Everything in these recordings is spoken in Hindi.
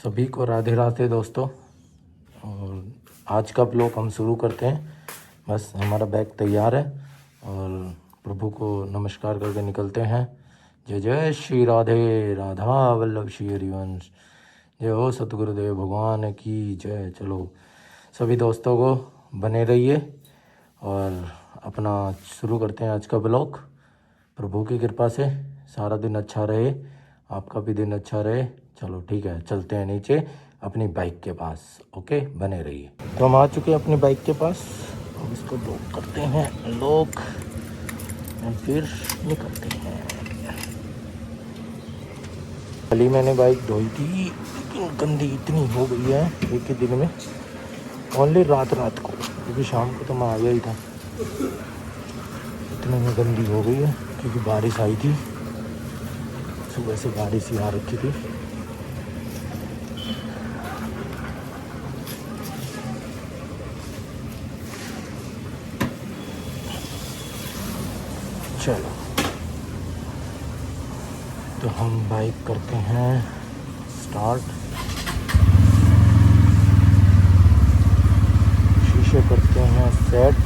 सभी को राधे राधे दोस्तों। और आज का ब्लॉग हम शुरू करते हैं। बस हमारा बैग तैयार है और प्रभु को नमस्कार करके निकलते हैं। जय जय श्री राधे राधा वल्लभ श्री हरिवंश। जय हो सतगुरुदेव भगवान की जय। चलो सभी दोस्तों को बने रहिए और अपना शुरू करते हैं आज का ब्लॉग। प्रभु की कृपा से सारा दिन अच्छा रहे, आपका भी दिन अच्छा रहे। चलो ठीक है, चलते हैं नीचे अपनी बाइक के पास। ओके, बने रहिए। तो हम आ चुके हैं अपनी बाइक के पास। अब इसको लॉक करते हैं, लॉक, और फिर निकलते हैं। कल ही मैंने बाइक धोई थी, लेकिन गंदी इतनी हो गई है एक ही दिन में, ओनली रात को, क्योंकि शाम को तो मैं आ गया ही था। इतने में गंदी हो गई है क्योंकि बारिश आई थी, सुबह से बारिश ही आ रखी थी। चलो तो हम बाइक करते हैं स्टार्ट, शीशे करते हैं सेट।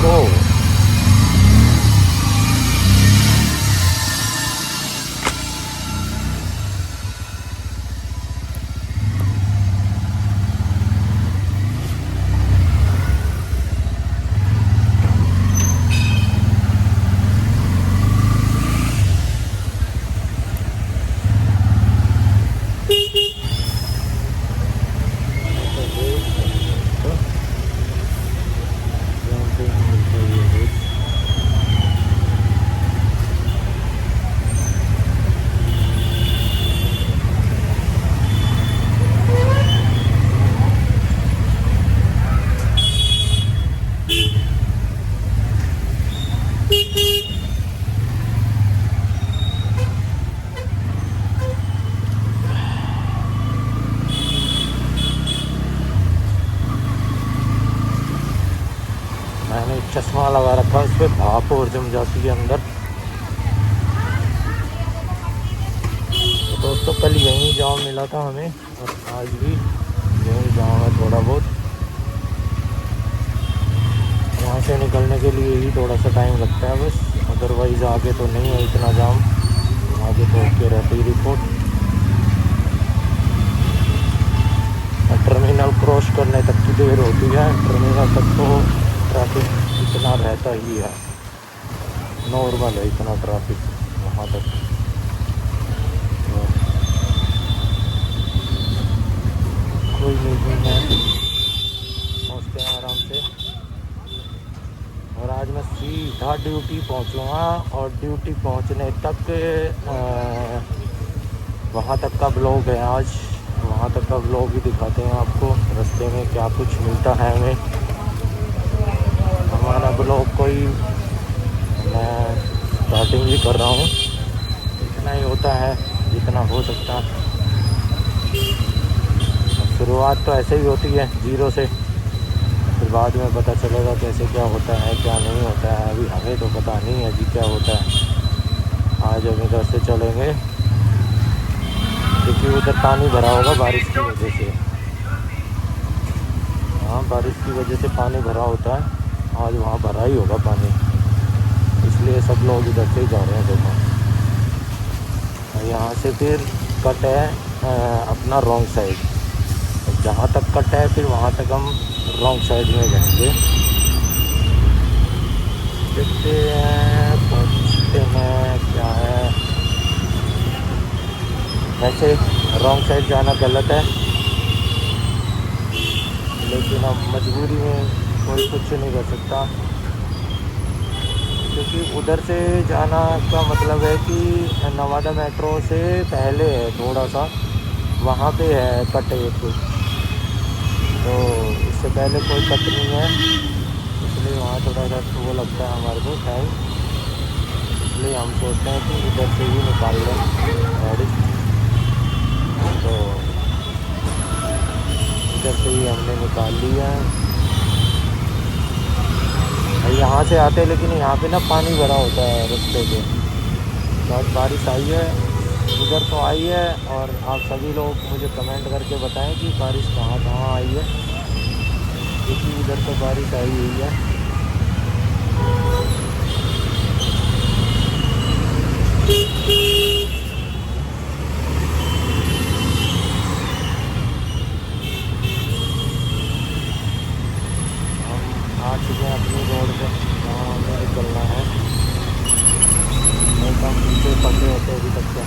गो। मैंने चश्मा लगा रखा, उस पर भाप और जम जाती है अंदर। तो दोस्तों कल यहीं जाम मिला था हमें, और आज भी यहीं जाम है थोड़ा बहुत। यहाँ से निकलने के लिए ही थोड़ा सा टाइम लगता है बस, अदरवाइज़ आगे तो नहीं है इतना जाम। आगे तो ओके रहती रिपोर्ट। टर्मिनल क्रॉस करने तक की देर होती है, टर्मिनल तक तो ट्रैफिक इतना रहता ही है, नॉर्मल है इतना ट्रैफिक वहाँ तक। तो कोई नहीं है, पहुँचते हैं आराम से। और आज मैं सीधा ड्यूटी पहुँचूँगा, और ड्यूटी पहुँचने तक वहाँ तक का ब्लॉग है आज। वहाँ तक का ब्लॉग भी दिखाते हैं आपको, रास्ते में क्या कुछ मिलता है हमें। हमारा ब्लॉग कोई, मैं स्टार्टिंग भी कर रहा हूँ, इतना ही होता है जितना हो सकता है। शुरुआत तो ऐसे ही होती है जीरो से, फिर बाद में पता चलेगा कैसे क्या होता है क्या नहीं होता है। अभी हमें तो पता नहीं है जी क्या होता है। आज हम इधर से चलेंगे क्योंकि उधर पानी भरा होगा बारिश की वजह से। हाँ, बारिश की वजह से पानी भरा होता है, आज वहाँ भरा ही होगा पानी, इसलिए सब लोग इधर से ही जा रहे हैं। देखो यहाँ से फिर कट है अपना रॉन्ग साइड, जहाँ तक कट है फिर वहाँ तक हम रॉन्ग साइड में जाएंगे। देखते हैं पहुँचते हैं क्या है। वैसे रॉन्ग साइड जाना गलत है, लेकिन अब मजबूरी में कोई कुछ नहीं कर सकता, क्योंकि उधर से जाना का मतलब है कि नवादा मेट्रो से पहले है थोड़ा सा, वहाँ पे है कट एक, तो इससे पहले कोई कट नहीं है, इसलिए वहाँ थोड़ा सा वो लगता है हमारे को टाइम। इसलिए हम सोचते हैं कि इधर से ही निकाल लें गाड़ी, तो इधर से ही हमने निकाल लिया है। यहाँ से आते हैं, लेकिन यहाँ पे ना पानी भरा होता है रास्ते पे। बहुत बारिश आई है, इधर तो आई है। और आप सभी लोग मुझे कमेंट करके बताएं कि बारिश कहाँ कहाँ आई है, क्योंकि इधर तो बारिश आई हुई है। हम आ चुके हैं अपनी रोड पे, जहाँ हमें निकलना है। नहीं तो हम पीछे पकड़े होते अभी तक क्या।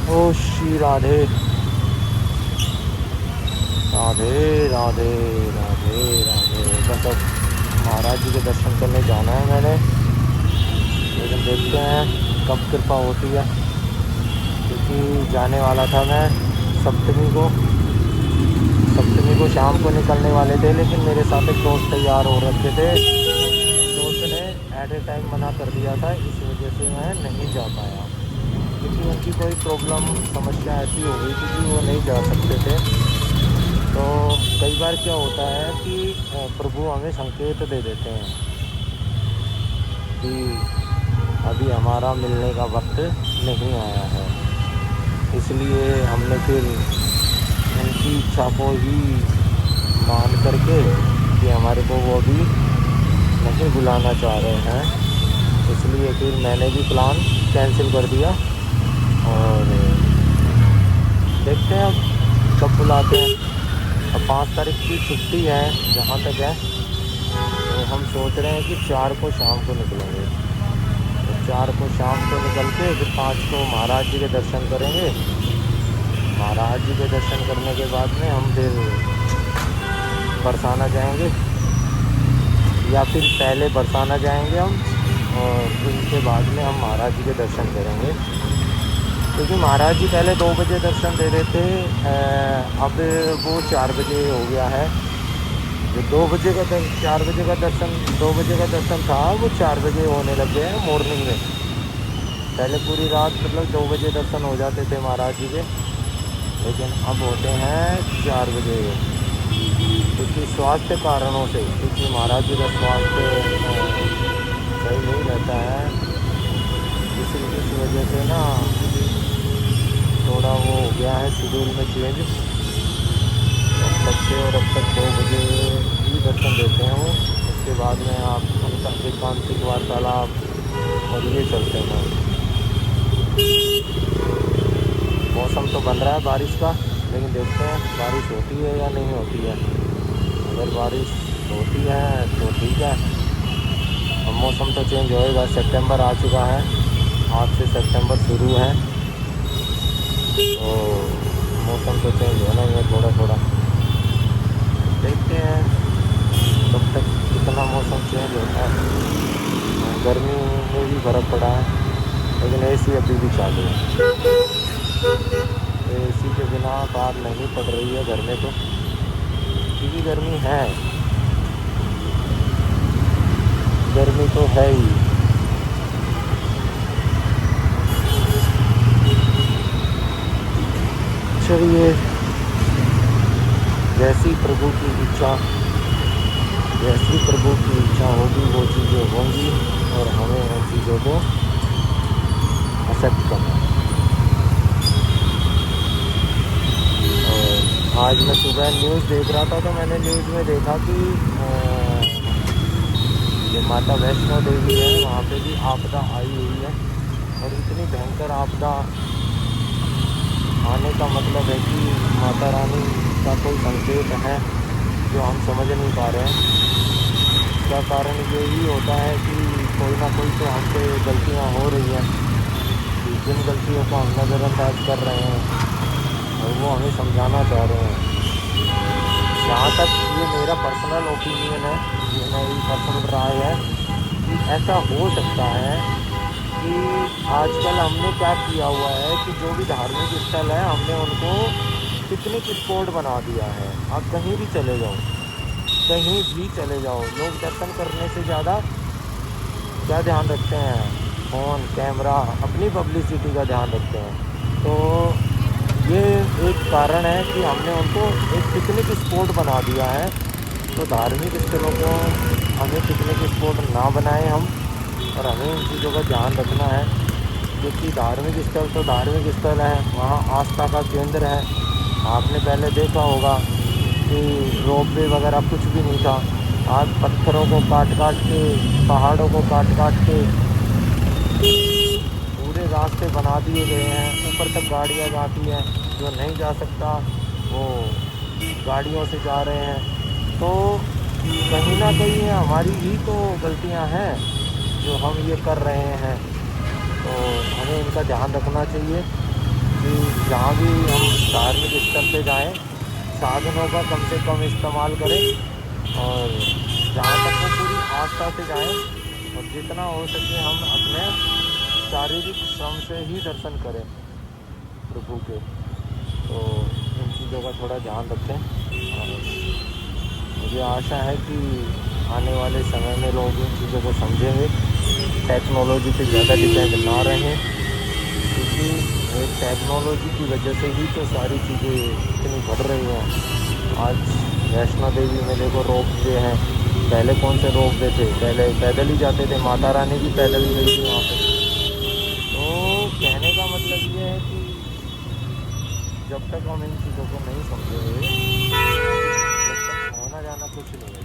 ओ श्री राधे राधे राधे राधे राधे। बस अब महाराज जी के दर्शन करने जाना है मैंने, लेकिन देखते हैं कब कृपा होती है, क्योंकि जाने वाला था मैं सप्तमी को शाम को निकलने वाले थे, लेकिन मेरे साथ एक दोस्त तैयार हो रखे थे। दोस्त ने एट ए टाइम मना कर दिया था, इस वजह से मैं नहीं जा पाया, क्योंकि उनकी कोई प्रॉब्लम समस्या ऐसी हो गई थी कि वो नहीं जा सकते थे। तो कई बार क्या होता है कि प्रभु हमें संकेत दे देते हैं कि अभी हमारा मिलने का वक्त नहीं आया है, इसलिए हमने फिर उनकी इच्छा को ही मान करके कि हमारे को वो अभी नहीं बुलाना चाह रहे हैं, इसलिए फिर मैंने भी प्लान कैंसिल कर दिया। और देखते हैं अब कब बुलाते हैं। अब 5 तारीख की छुट्टी है जहाँ तक है, तो हम सोच रहे हैं कि 4 को शाम को निकलेंगे। तो 4 को शाम को निकल के फिर 5 को महाराज जी के दर्शन करेंगे। महाराज जी के दर्शन करने के बाद में हम फिर बरसाना जाएंगे, या फिर पहले बरसाना जाएंगे हम, और उसके बाद में हम महाराज जी के दर्शन करेंगे, क्योंकि महाराज जी पहले 2 बजे दर्शन दे रहे थे, अब वो 4 बजे हो गया है। जो 2 बजे का 4 बजे का दर्शन 2 बजे का दर्शन था, वो 4 बजे होने लग गए हैं मॉर्निंग में। पहले पूरी रात मतलब 2 बजे दर्शन हो जाते थे महाराज जी के, लेकिन अब होते हैं 4 बजे, क्योंकि स्वास्थ्य कारणों से, क्योंकि महाराज जी का स्वास्थ्य सही नहीं रहता है, इस वजह से ना थोड़ा वो हो गया है शेड्यूल में चेंज। अब तक से और अब तक 2 बजे ही दर्शन देते हैं वो, उसके बाद में आप उनका एकांतिक वार्तालाप और ये चलते हैं। मौसम तो बन रहा है बारिश का, लेकिन देखते हैं बारिश होती है या नहीं होती है। अगर बारिश होती है तो ठीक है, अब मौसम तो चेंज होएगा। सितंबर आ चुका है, आज से सितंबर शुरू है, तो मौसम तो चेंज होना ही है थोड़ा थोड़ा। देखते हैं कब तक कितना मौसम चेंज होता है। गर्मी में भी बर्फ़ पड़ा है, लेकिन एसी अभी भी चालू है। एसी के बिना बात नहीं पड़ रही है घर में, तो क्योंकि गर्मी है, गर्मी तो है ही। चलिए, जैसी प्रभु की इच्छा होगी वो चीज़ें होंगी, और हमें उन चीज़ों को एक्सेप्ट करना है। और आज मैं सुबह न्यूज़ देख रहा था, तो मैंने न्यूज़ में देखा कि जो माता वैष्णो देवी है वहाँ पे भी आपदा आई हुई है, और इतनी भयंकर आपदा आने का मतलब है कि माता रानी का कोई संकेत है जो हम समझ नहीं पा रहे हैं। इसका कारण यही होता है कि कोई ना कोई तो हमसे गलतियाँ हो रही हैं, कि जिन गलतियों को हम नज़रअंदाज कर रहे हैं और वो हमें समझाना चाह रहे हैं। जहाँ तक ये मेरा पर्सनल ओपिनियन है, ये मेरी पर्सनल राय है कि ऐसा हो सकता है कि आजकल हमने क्या किया हुआ है कि जो भी धार्मिक स्थल है हमने उनको पिकनिक स्पॉट बना दिया है। आप कहीं भी चले जाओ, कहीं भी चले जाओ, लोग दर्शन करने से ज़्यादा क्या ध्यान रखते हैं फ़ोन कैमरा अपनी पब्लिसिटी का ध्यान रखते हैं। तो ये एक कारण है कि हमने उनको एक पिकनिक स्पॉट बना दिया है। तो धार्मिक स्थलों को हमें पिकनिक स्पॉट ना बनाएं हम, और हमें इन चीज़ों का ध्यान रखना है, क्योंकि धार्मिक स्थल तो धार्मिक स्थल है, वहाँ आस्था का केंद्र है। आपने पहले देखा होगा कि रोपवे वगैरह कुछ भी नहीं था, आज पत्थरों को काट काट के, पहाड़ों को काट काट के पूरे रास्ते बना दिए गए हैं। ऊपर तक गाड़ियाँ जाती हैं, जो नहीं जा सकता वो गाड़ियों से जा रहे हैं। तो कहीं ना कहीं ये हमारी ही तो गलतियां हैं जो हम ये कर रहे हैं। तो हमें इनका ध्यान रखना चाहिए कि जहाँ भी हम धार्मिक स्थल पे जाएं, साधनों का कम से कम इस्तेमाल करें, और जहाँ तक वो पूरी आस्था से जाएं, और जितना हो सके हम अपने शारीरिक श्रम से ही दर्शन करें प्रभु के। तो इन चीज़ों का थोड़ा ध्यान रखें, और मुझे आशा है कि आने वाले समय में लोग इन चीज़ों को समझेंगे, टेक्नोलॉजी पे ज़्यादा डिपेंड ना रहें, क्योंकि एक टेक्नोलॉजी की वजह से ही तो सारी चीज़ें इतनी बढ़ रही हैं। आज वैष्णो देवी में देखो रोपवे हैं, पहले कौन से रोपवे थे, पहले पैदल ही जाते थे, माता रानी भी पैदल ही गई थी वहाँ पे। तो कहने का मतलब ये है कि जब तक हम इन चीज़ों को नहीं समझेंगे, जब तक आना जाना कुछ नहीं है।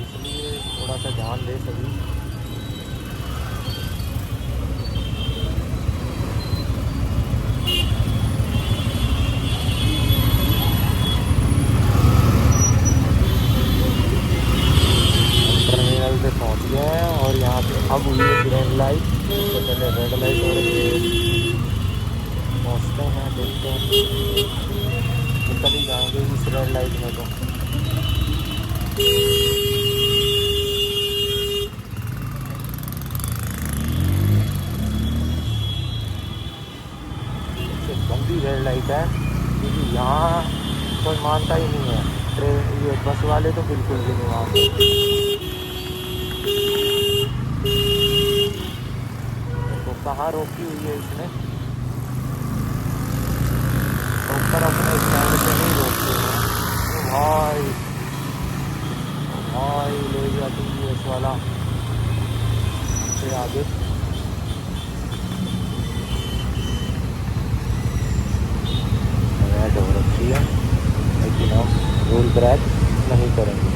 इसलिए थोड़ा सा ध्यान दे सभी। टर्मिनल पे पहुंच गए हैं, और यहाँ पे अब हुई है ग्रीन लाइट, इससे पहले रेड लाइट हो रही है। पहुँचते हैं, देखते हैं, निकल ही जाएंगे इस रेड लाइट में। तो गंदी रेड लाइट है, क्योंकि यहाँ कोई मानता ही नहीं है। ट्रेन ये बस वाले तो बिल्कुल भी नहीं मानते। तो कहाँ रोकी हुई है इसने, तो ऊपर अपने स्टैंड पे नहीं रोकते हैं। तो भाई ले जाती है इस वाला से आगे। रेड हो रखी है, लेकिन हम रूल ब्रेक नहीं करेंगे,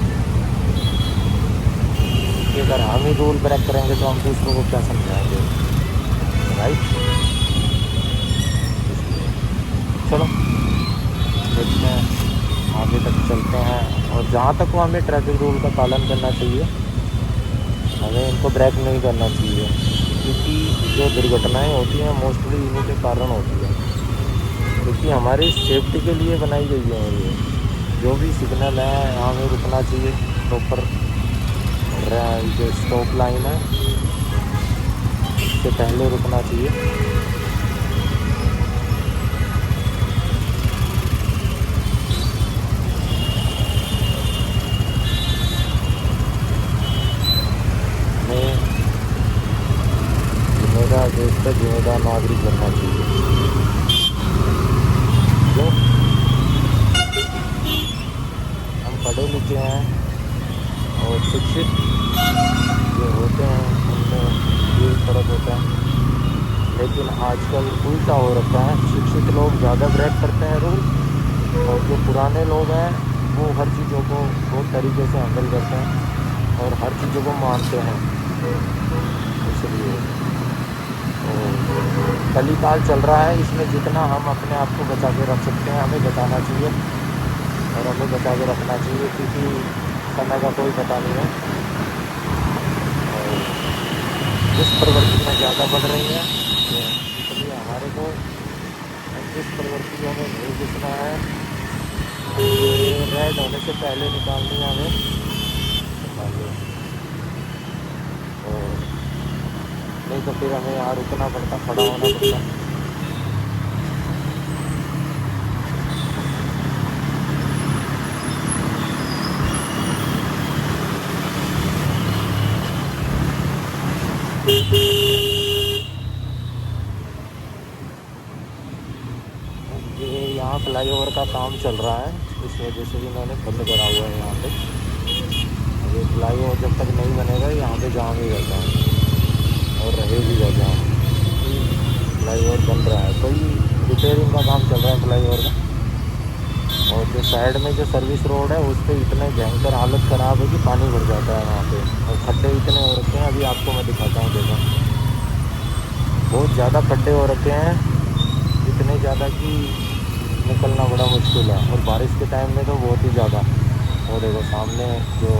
कि अगर हम ही रूल ब्रेक करेंगे तो हम दूसरों को क्या समझाएंगे, राइट। चलो देखते हैं, आगे तक चलते हैं, और जहाँ तक वो हमें ट्रैफिक रूल का पालन करना चाहिए, हमें इनको ब्रेक नहीं करना चाहिए, क्योंकि जो दुर्घटनाएं होती हैं मोस्टली इन्हीं के कारण होती है, क्योंकि हमारी सेफ्टी के लिए बनाई गई है ये। जो भी सिग्नल है हमें रुकना चाहिए प्रॉपर, जो स्टॉप लाइन है उससे पहले रुकना चाहिए। हमें जिम्मेदार देश का जिम्मेदार नागरिक बनना चाहिए। जो हम पढ़े लिखे हैं और शिक्षित जो होते हैं उनमें ये फर्क होता है, लेकिन आजकल उल्टा हो रखा है। शिक्षित लोग ज़्यादा ब्रेक करते हैं रूल, और जो पुराने लोग हैं वो हर चीज़ों को बहुत तरीके से हैंडल करते हैं और हर चीज़ों को मानते हैं। इसलिए तो कलिकाल चल रहा है, इसमें जितना हम अपने आप को बचा के रख सकते हैं हमें बचाना चाहिए, और हमें बचा के रखना चाहिए, क्योंकि समय का कोई पता नहीं है। जिस प्रवृत्तियाँ ज़्यादा बढ़ रही हैं, इसलिए हमारे को इस प्रवृत्तियों में नहीं घुसना है। रेड होने से पहले निकालनी है हमें, और नहीं तो फिर हमें यहाँ रुकना पड़ता, खड़ा होना पड़ता। ये यहाँ फ्लाईओवर का काम चल रहा है, इस वजह से इन्होंने बंद करा हुआ है यहाँ पे। ये फ्लाईओवर जब तक नहीं बनेगा यहाँ पे जाम ही रहता है और रहेगा जाम। फ्लाईओवर बन रहा है, कोई रिपेयरिंग का काम चल रहा है फ्लाईओवर का। और जो साइड में जो सर्विस रोड है उस पर इतने भयंकर हालत ख़राब है कि पानी भर जाता है वहाँ पे, और खड्डे इतने हो रखे हैं। अभी आपको मैं दिखाता हूँ, देखो बहुत ज़्यादा खड्डे हो रखे हैं, इतने ज़्यादा कि निकलना बड़ा मुश्किल है। और बारिश के टाइम में तो बहुत ही ज़्यादा। और देखो सामने जो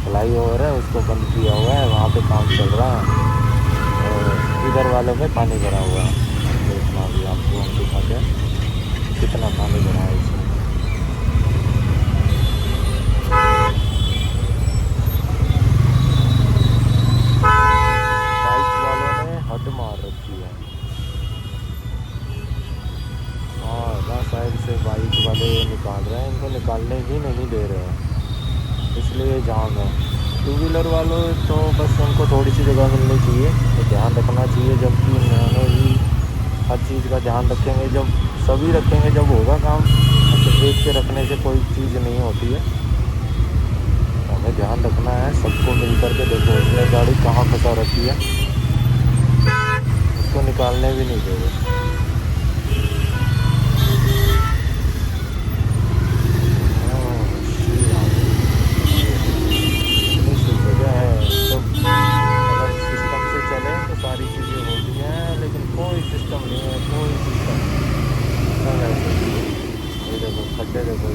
फ्लाईओवर है उसको बंद किया हुआ है, वहाँ पे काम चल रहा है और इधर वालों में पानी भरा हुआ है। देखना अभी आपको हम दिखाते हैं कितना पानी भरा है इसमें। बाइक वालों ने हद मार रखी है। हाँ, साइड से बाइक वाले निकाल रहे हैं, इनको निकालने ही नहीं दे रहे हैं, इसलिए जाम है। टू व्हीलर वालों तो बस उनको थोड़ी सी जगह मिलनी चाहिए, तो ध्यान रखना चाहिए। जबकि उन्होंने ही हर चीज़ का ध्यान रखेंगे, जब सभी रखेंगे जब होगा काम। मतलब देख के रखने से कोई चीज़ नहीं होती है, हमें ध्यान रखना है सबको मिल कर के। देखो उसने गाड़ी कहाँ फंसा रखी है, उसको निकालने भी नहीं दे रहे। अगर सिस्टम से चले तो सारी चीज़ें होती हैं, लेकिन कोई सिस्टम नहीं है, कोई सिस्टम सब ऐसे। ये देखो खड्डे, देखो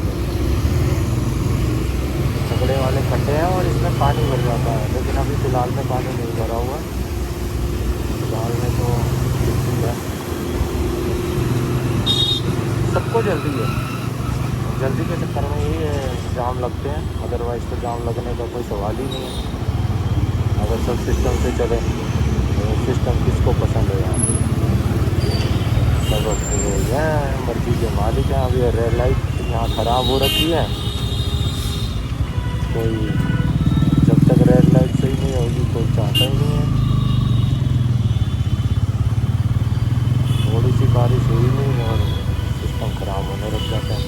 झगड़े वाले खड्डे हैं और इसमें पानी भर जाता है। लेकिन अभी फ़िलहाल में पानी नहीं भरा हुआ, फिलहाल में तो ठीक है। सबको जल्दी है, जल्दी के चक्कर में ही जाम लगते हैं, अदरवाइज़ तो जाम लगने का कोई सवाल ही नहीं है। अगर सब सिस्टम से चले तो सिस्टम किसको पसंद है यार। सब अपने लोग हैं, मर्जी के मालिक हैं। अभी रेड लाइट यहाँ ख़राब हो रखी है, कोई जब तक रेड लाइट सही नहीं होगी कोई चाहता ही नहीं है। थोड़ी सी बारिश हुई नहीं और सिस्टम ख़राब होने लग जाता है।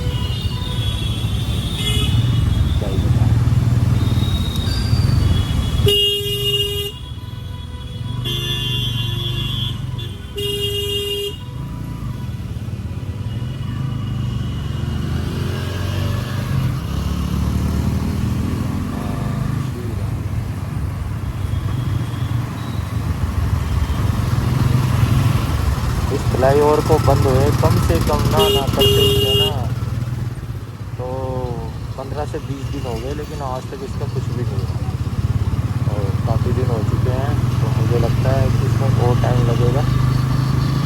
क्या ही बताएं। फ्लाईओवर को बंद हुए कम से कम ना करते हुए ना तो 15 से 20 दिन हो गए, लेकिन आज तक इसका कुछ भी नहीं हुआ। और काफ़ी दिन हो चुके हैं, तो मुझे लगता है कि इसमें और टाइम लगेगा।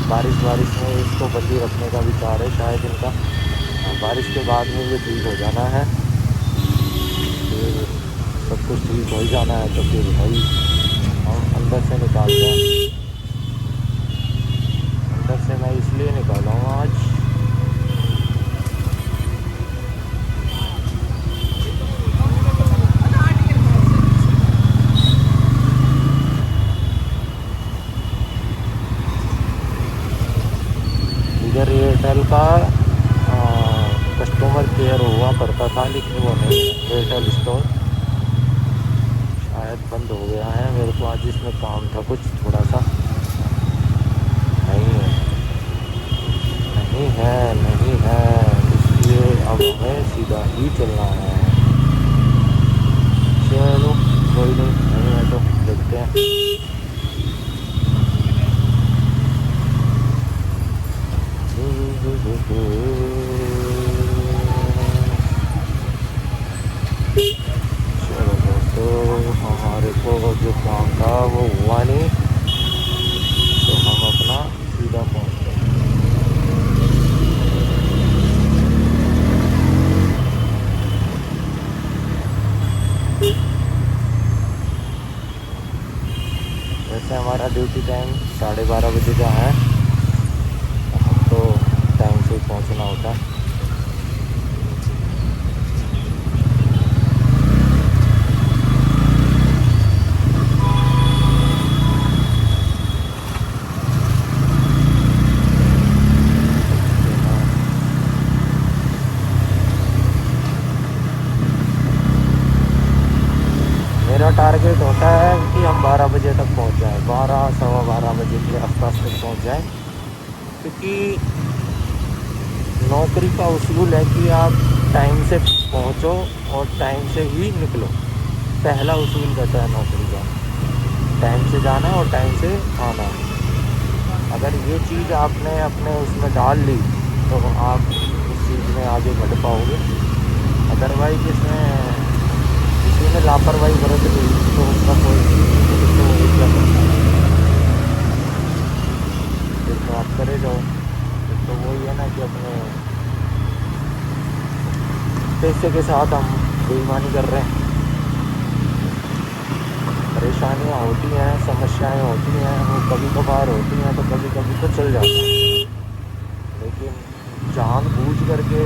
बारिश में इसको बंदी रखने का विचार है शायद इनका। बारिश के बाद में ये ठीक हो जाना है, फिर सब कुछ ठीक हो ही जाना है। तो फिर भाई हम अंदर से निकालते हैं। अंदर से मैं इसलिए निकाला हूँ आज, इधर एयरटेल का कस्टमर केयर हुआ करता था, लेकिन वो नहीं, एयरटेल स्टोर शायद बंद हो गया है। मेरे को आज इसमें काम था कुछ थोड़ा सा। नहीं है, इसलिए अब हमें सीधा ही चलना है। चलो कोई नहीं है तो देखते हैं। चलो दोस्तों, हमारे को जो काम था वो हुआ नहीं, तो हम अपना सीधा पहुँच गए। वैसे हमारा ड्यूटी टाइम 12:30 बजे का है, हम तो टाइम से पहुंचना होता है। 12 सवा 12 बजे के आसपास तक पहुंच जाएं, क्योंकि नौकरी का उसूल है कि आप टाइम से पहुंचो और टाइम से ही निकलो। पहला उसूल रहता है नौकरी का, टाइम से जाना और टाइम से आना। अगर ये चीज़ आपने अपने उसमें डाल ली तो आप उस चीज़ में आगे बढ़ पाओगे। अदरवाइज इसमें किसी ने लापरवाही बरत ली तो उसका कोई फिर तो आप करे जाओ। फिर तो वही है ना कि अपने पैसे के साथ हम बेईमानी कर रहे हैं। परेशानियाँ होती हैं, समस्याएं होती हैं, वो कभी कभार होती हैं, तो कभी कभी तो चल जाता है, लेकिन जानबूझ करके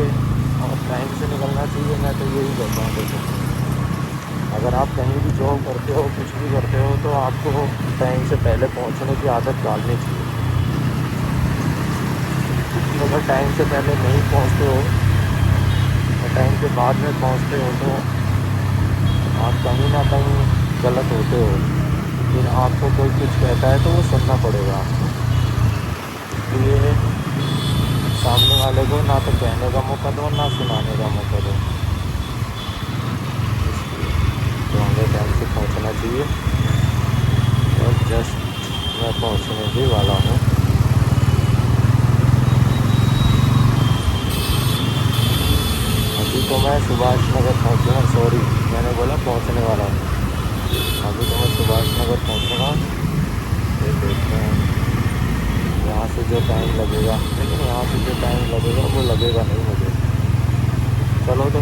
और टाइम से निकलना चाहिए। मैं तो यही कहता हूँ, देखो अगर आप कहीं भी जॉब करते हो, कुछ भी करते हो, तो आपको टाइम से पहले पहुँचने की आदत डालनी चाहिए। क्योंकि अगर टाइम से पहले नहीं पहुँचते हो और टाइम के बाद में पहुँचते हो तो आप कहीं ना कहीं गलत होते हो। फिर आपको कोई कुछ कहता है तो वो सुनना पड़ेगा आपको। इसलिए सामने वाले को ना तो कहने का मौका दो, ना सुनाने का मौका दो। इसलिए तो हमें टाइम से पहुंचना चाहिए। और जस्ट मैं पहुंचने भी वाला हूँ। अभी तो मैं सुभाष नगर पहुँचूँगा, सॉरी मैंने बोला पहुंचने वाला हूँ। अभी तो मैं सुभाष नगर पहुँचूँगा। ये देखते हैं यहाँ से जो टाइम लगेगा, लेकिन यहाँ से जो टाइम लगेगा वो लगेगा नहीं मुझे। चलो तो